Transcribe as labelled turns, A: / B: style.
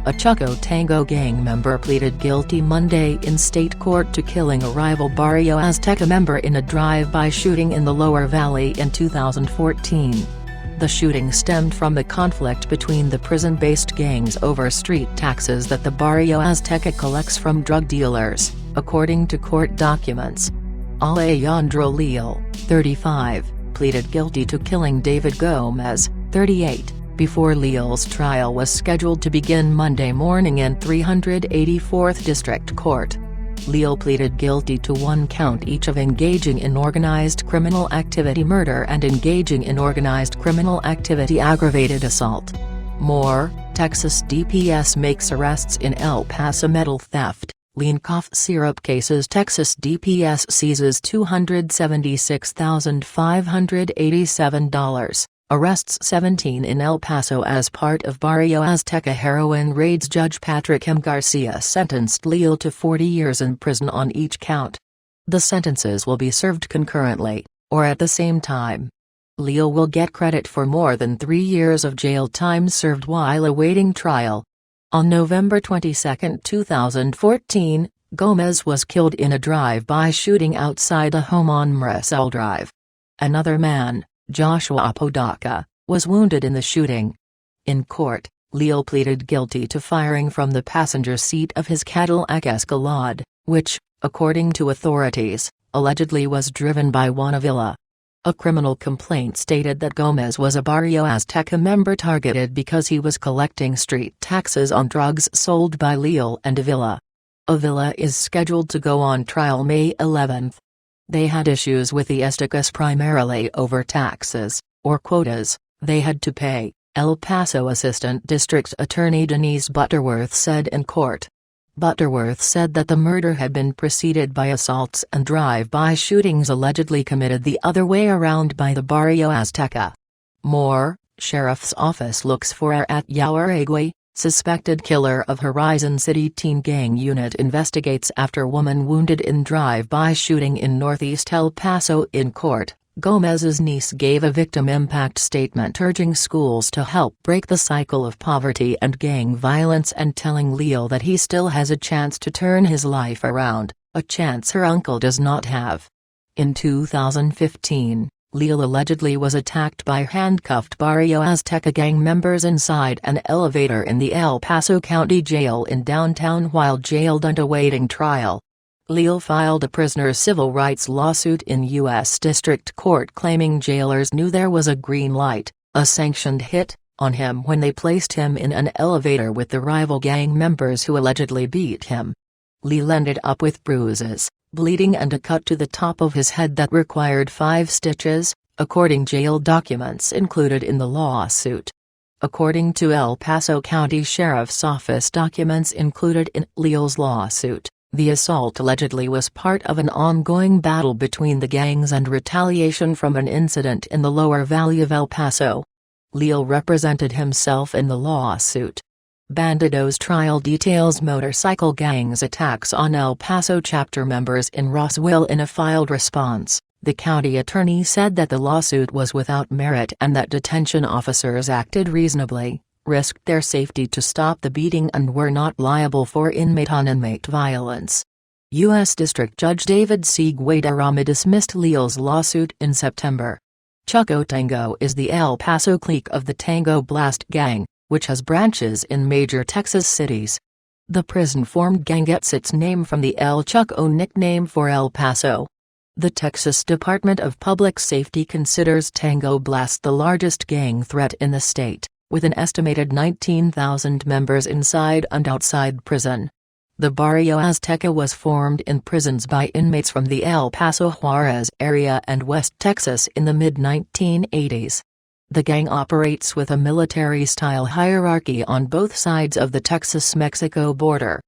A: A Chuco Tango gang member pleaded guilty Monday in state court to killing a rival Barrio Azteca member in a drive-by shooting in the Lower Valley in 2014. The shooting stemmed from the conflict between the prison-based gangs over street taxes that the Barrio Azteca collects from drug dealers, according to court documents. Alejandro Leal, 35, pleaded guilty to killing David Gomez, 38, before Leal's trial was scheduled to begin Monday morning in 384th District Court. Leal pleaded guilty to one count each of engaging in organized criminal activity murder and engaging in organized criminal activity aggravated assault. More, Texas DPS makes arrests in El Paso metal theft, lean cough syrup cases. Texas DPS seizes $276,587. Arrests 17 in El Paso as part of Barrio Azteca heroin raids. Judge Patrick M. Garcia sentenced Leal to 40 years in prison on each count. The sentences will be served concurrently, or at the same time. Leal will get credit for more than 3 years of jail time served while awaiting trial. On November 22, 2014, Gomez was killed in a drive-by shooting outside a home on Marisol Drive. Another man, Joshua Apodaca, was wounded in the shooting. In court, Leal pleaded guilty to firing from the passenger seat of his Cadillac Escalade, which, according to authorities, allegedly was driven by Juan Avila. A criminal complaint stated that Gomez was a Barrio Azteca member targeted because he was collecting street taxes on drugs sold by Leal and Avila. Avila is scheduled to go on trial May 11. They had issues with the Aztecas primarily over taxes, or quotas, they had to pay, El Paso Assistant District Attorney Denise Butterworth said in court. Butterworth said that the murder had been preceded by assaults and drive-by shootings allegedly committed the other way around by the Barrio Azteca. More, Sheriff's Office looks for at Yaguaregui, suspected killer of Horizon City Teen Gang Unit investigates after woman wounded in drive-by shooting in Northeast El Paso. In court, Gomez's niece gave a victim impact statement urging schools to help break the cycle of poverty and gang violence and telling Leal that he still has a chance to turn his life around, a chance her uncle does not have. In 2015, Leal allegedly was attacked by handcuffed Barrio Azteca gang members inside an elevator in the El Paso County Jail in downtown while jailed and awaiting trial. Leal filed a prisoner's civil rights lawsuit in U.S. District Court claiming jailers knew there was a green light, a sanctioned hit, on him when they placed him in an elevator with the rival gang members who allegedly beat him. Leal ended up with bruises, bleeding and a cut to the top of his head that required 5 stitches, according jail documents included in the lawsuit. According to El Paso County Sheriff's Office documents included in Leal's lawsuit, the assault allegedly was part of an ongoing battle between the gangs and retaliation from an incident in the Lower Valley of El Paso. Leal represented himself in the lawsuit. Bandido's trial details motorcycle gangs' attacks on El Paso chapter members in Roswell. In a filed response, the county attorney said that the lawsuit was without merit and that detention officers acted reasonably, risked their safety to stop the beating and were not liable for inmate-on-inmate violence. U.S. District Judge David C. Guadarrama dismissed Leal's lawsuit in September. Chuco Tango is the El Paso clique of the Tango Blast Gang, which has branches in major Texas cities. The prison-formed gang gets its name from the El Chuco nickname for El Paso. The Texas Department of Public Safety considers Tango Blast the largest gang threat in the state, with an estimated 19,000 members inside and outside prison. The Barrio Azteca was formed in prisons by inmates from the El Paso Juarez area and West Texas in the mid-1980s. The gang operates with a military-style hierarchy on both sides of the Texas-Mexico border.